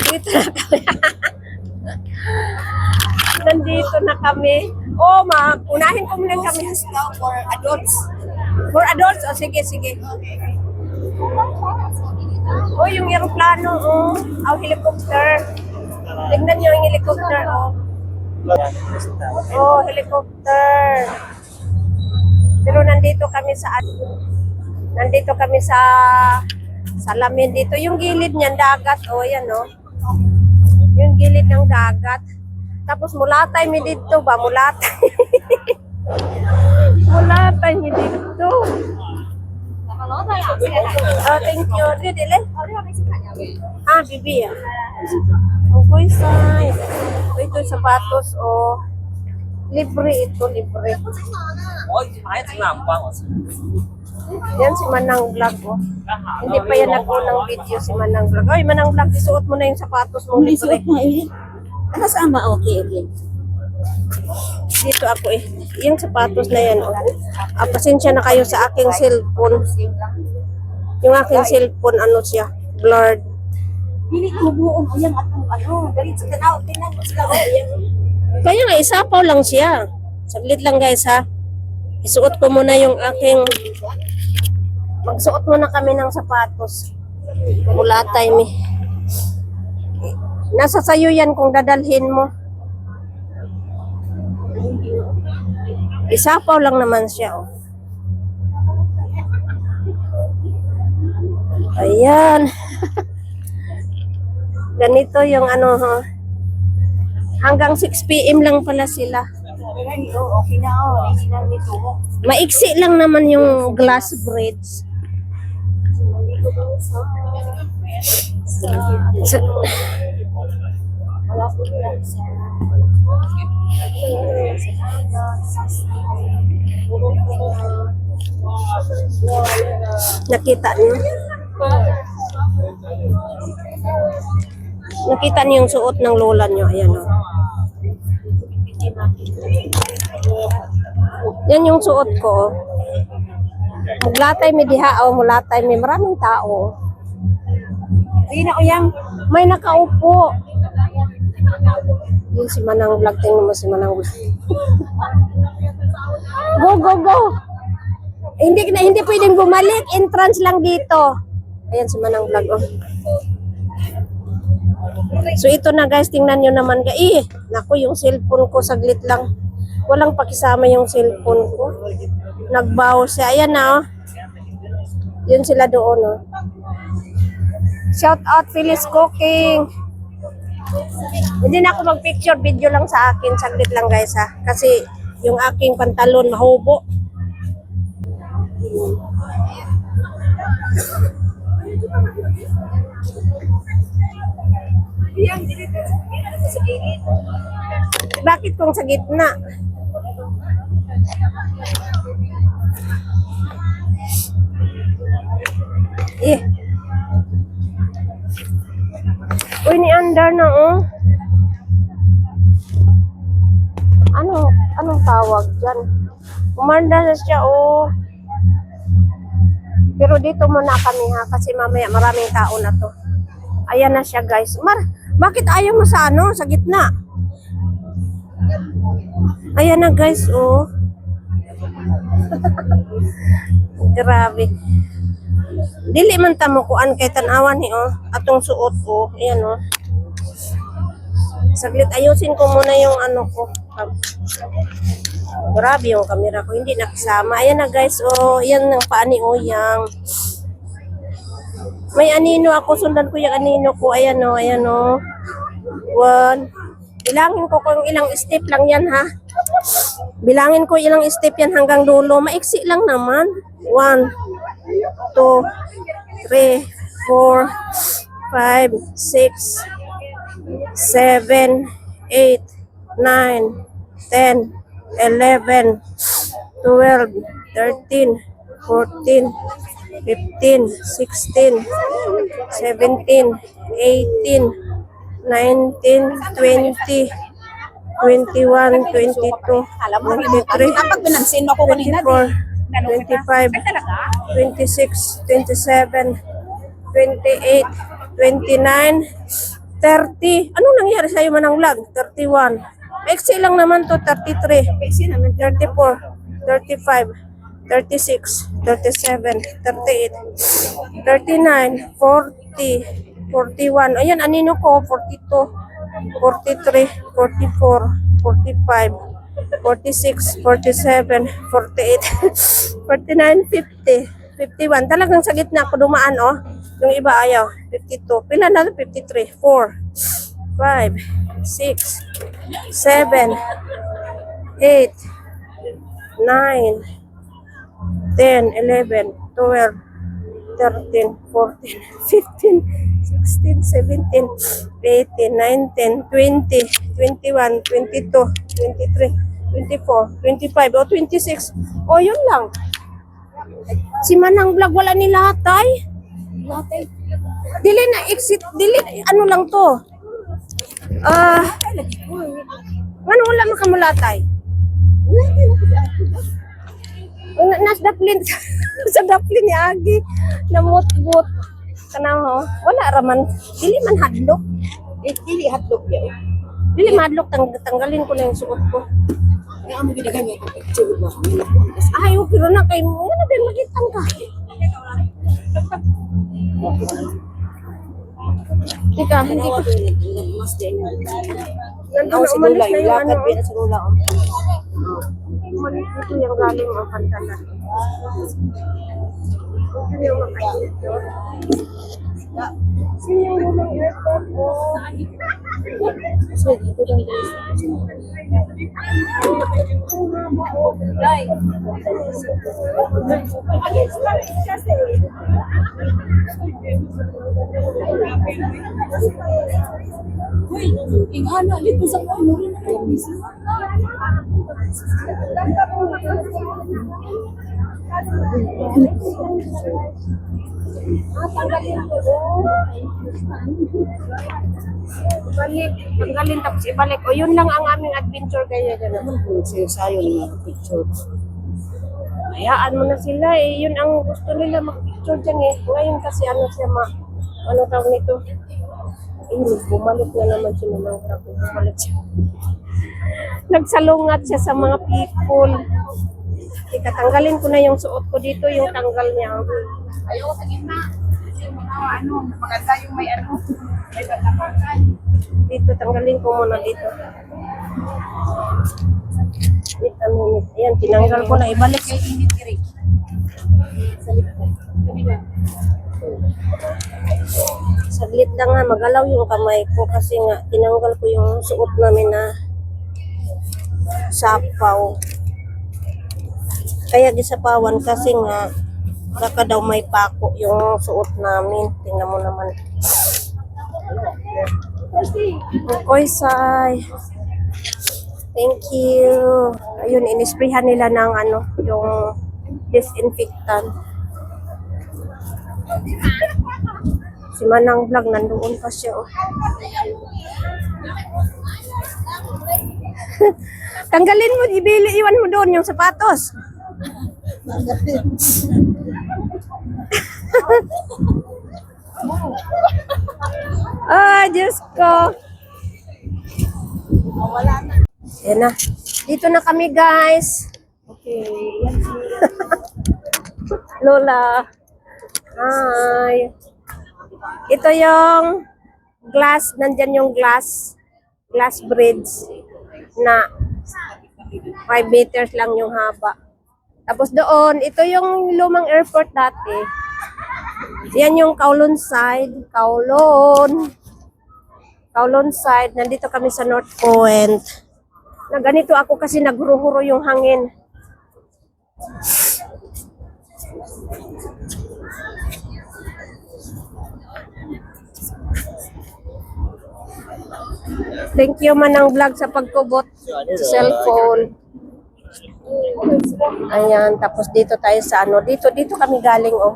Dito na kami. Nandito na kami. Oh, unahin ko muna kami. For adults. For adults? Oh, sige, sige. Oh, yung aeroplano, oh. Oh, helicopter. Tignan nyo yung helicopter, oh. Oh, helicopter. Pero nandito kami sa salamin dito. Yung gilid niyan, dagat, oh, yan, oh. Yung gilid ng dagat. Tapos mulatay mi dito ba? Mulatay. Mulatay mi dito. Oh, thank you. Dili. Ah, bibi ah. Okay, say. Ito yung sapatos, oh. Libre ito, libre. Yan si Manang Vlog, oh. Hindi pa yan nag-unang video si Manang Vlog. Oy, Manang Vlog, isuot mo na yung sapatos mo. Libre. Kasama, okay. Dito ako eh. Yung sapatos na yan, oh. Pasensya na kayo sa aking cellphone. Yung aking cellphone, ano siya, blurred. Hindi ko buong yan at dali sa tanaw, tingnan mo sila. Kaya nga, isapaw lang siya. Saglit lang guys ha. Isuot ko muna yung aking... Magsuot muna kami ng sapatos. Mulatay mi. Nasa sayo yan kung dadalhin mo. Isapaw lang naman siya, oh. Ayan. Ganito yung ano, ha. Hanggang 6 PM lang pala sila. Okay na, oh. Hindi na nito. Maiksi lang naman yung glass bridge. Nakita niyo? Nakita niyo yung suot ng lola niyo? Ayan, oh. Yan yung suot ko, oh. Mulatay mi diha, oh. Mulatay mi. Maraming tao. Sige na, uyang. May nakaupo. Yun si Manang Vlog. Tingnan mo si Manang Vlog. Go, go, go. Hindi pwedeng bumalik. Entrance lang dito. Ayan si Manang Vlog, oh. So ito na guys, tingnan nyo naman. Naku, yung cellphone ko saglit lang. Walang pakisama yung cellphone ko. Nagbaw siya. Ayan na, oh. Yun sila doon, oh. Shout out Phyllis Cooking. Hindi na ako mag-picture, video lang sa akin. Saglit lang guys ha. Kasi yung aking pantalon mahubo. Bakit kung sa gitna? Uy, ni Andar na, oh. Anong tawag dyan? Umanda na siya, oh. Pero dito muna kami, ha, kasi mamaya maraming tao na to. Ayan na siya, guys. Bakit ayaw mo sa sa gitna? Ayan na, guys, oh. Grabe. Dili man tamo kuan kay tan-awan ni, oh. Atong suot, oh. Ayan, oh. Saglit, ayusin ko muna yung ko. Grabe yung camera ko, hindi nakisama. Ayan na guys, oh. Yan ang paani, oh. Yang may anino ako, sundan ko yung anino ko. Ayan, oh. Ayan, oh. 1. Bilangin ko kung ilang step lang yan, ha. Bilangin ko ilang step yan hanggang dulo. Maiksi lang naman. 1, 2, 3, 4, 5, 6, 7, 8, 9, 10, 11, 12, 13, 14, 15, 16, 17, 18, 19, 20, 21, 22, 23, Kapag binansin mo ko kanina, 24, 25, 26, 27, 28, 29, 30. Anong nangyari sa'yo manang vlog? 31. Exi lang naman to, 33, 34, 35, 36, 37, 38, 39, 40, 41. Ayan, anino ko, 42, 43, 44, 45, 46, 47, 48, 49, 50, 51. Talagang sa gitna ako dumaan, oh. Yung iba ayaw. 52. Pila na? 53. 4, 5, 6, 7, 8, 9, 10, 11, 12, 13, 14, 15, 16, 17, 18, 19, 20, 21, 22, 23, 24, 25, o 26. O, yun lang. Si Manang Vlog, wala ni Latay. Latay. Dili na exit, dili, ano lang to. Ano wala makamulatay? Nas daplin, sa daplin ni Agi, namut-but. Kanaho, wala raman. Dili man hadlok. Dili hatlog niya. Dili madlok, tanggalin ko na yung suot ko. Kaya mo ginagamit ang picture mo. Ay, pero na kay mo, ano din magitang ka. Tika, hindi ko. Mas din. Nandun Si umalis Lula, na yung yung lakad ano. din sa Lula. Umalis dito yung galing ang pantalan. Ito yung makainit doon. Sino yung lumang airport ko? So, dito lang guys. Uy, ingana dito sa ano rin. Balik, tanggalin tapos ibalik. O yun lang ang aming adventure kaya gano'n. Sayo ng mga picture. Hayaan mo na sila eh. Yun ang gusto nila mag-picture dyan eh. Ngayon kasi ano siya ano tawag nito? Bumalik na naman si Manang Vlog. Bumalik siya. Nagsalungat siya sa mga people. Ika, tanggalin ko na yung suot ko dito, yung tanggal niya. Ayaw sa gitna. Ano, maganda yung may ano. May tatapakan. Dito, tanggalin ko muna dito. Wait a minute. Ayan, tinanggal ko na. Ibalik. Kay init kiri. Sa likod. Saglit lang nga, magalaw yung kamay ko kasi nga, tinanggal ko yung suot namin na sapaw. Kaya gisapawan kasi nga, baka daw may pako yung suot namin. Tingnan mo naman. Okay, Sai. Thank you. Ayun, inisprayhan nila ng ano, yung disinfectant. Si Manang Vlog, nandoon pa siya. Oh. Tanggalin mo, iwan mo doon yung sapatos. Diyos ko. Yan na. Dito na kami, guys. Okay. Lola. Hi. Ito yung glass. Nandyan yung glass bridge na 5 meters lang yung haba. Tapos doon, ito yung lumang airport dati. Yan yung Kowloon side. Kowloon side. Nandito kami sa North Point. Na ganito ako kasi naghuro-huro yung hangin. Thank you Manang Vlog sa pagkubot sa cellphone. Ayan, tapos dito tayo sa ano, dito kami galing oh.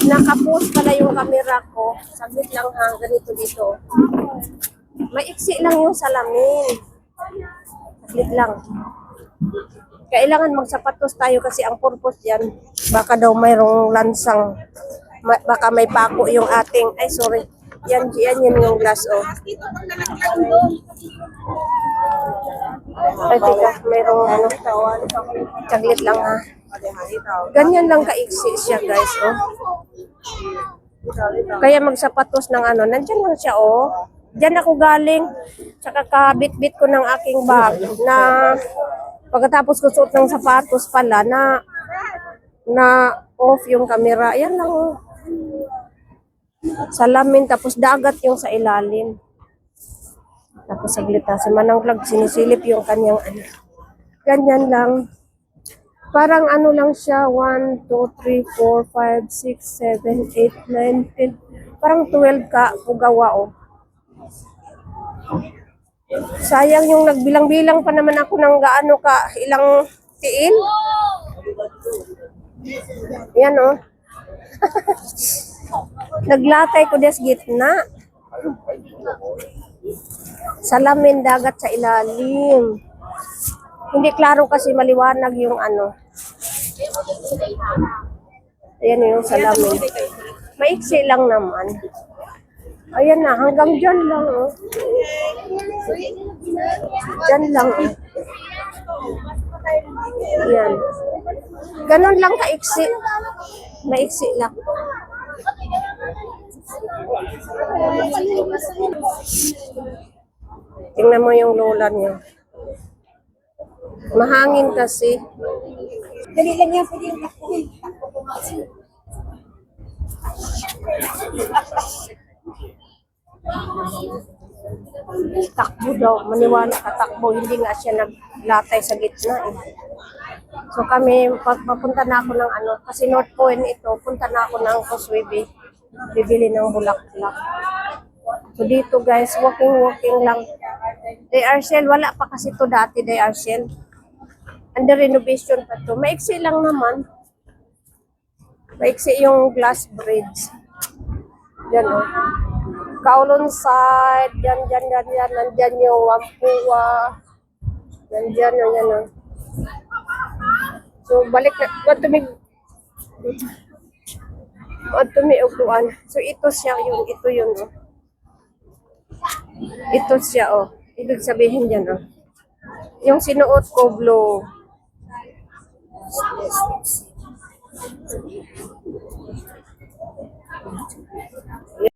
Nakapost pala yung camera ko. Saglit lang ha, ganito dito. Maiksi lang yung salamin. Saglit lang. Kailangan magsapatos tayo kasi ang purpose yan, baka daw mayroong lansang Baka may pako yung ating, ay sorry. Yan yung glass, oh. Dito pag nalaglag doon. Ay, teka, mayroong ano. Saglit lang, ha. Ganyan lang kaiksi siya, guys, oh. Kaya magsapatos ng ano, nandyan lang siya, oh. Diyan ako galing. Tsaka kabit-bit ko ng aking bag na pagkatapos ko suot ng sapatos pala na off yung camera. Yan lang, oh. Salamin, tapos dagat yung sa ilalim. Tapos saglit na, si Manang Vlog, sinisilip yung kanyang ano. Ganyan lang. Parang ano lang siya, 1, 2, 3, 4, 5, 6, 7, 8, 9, 10. Parang 12 ka pugawa, oh. Sayang yung nagbilang-bilang pa naman ako ng gaano ka, ilang tiil. Yan, oh. Naglatay ko des gitna. Salamin, dagat sa ilalim. Hindi klaro kasi maliwanag yung ano. Ayan yung salamin. Maiksi lang naman. Ayan na, hanggang dyan lang, oh. Dyan lang, oh. Ayan. Ganon lang kaiksi. Maiksi lang. Tingnan mo yung lola niyo. Mahangin kasi. Dali lang yan, pwede yung takbuhin. Takbo daw. Maniwala ka takbo. Hindi nga siya naglatay sa gitna, eh. So kami, papunta na ako ng ano, kasi North Point ito, punta na ako ng Coswebe. Bibili ng bulaklak. So dito guys, walking lang. They are sale, wala pa kasi to dati, they are sale. Under renovation pa to. Maiksi lang naman. Maiksi yung glass bridge. Yan, oh. Kowloon side, yan. Nandyan yung Wampuwa. Nandyan, oh. So, balik na. Upuan. So, ito siya yung, ito yun, oh. Ito siya, oh. Ibig sabihin dyan, oh. Yung sinuot ko, blue.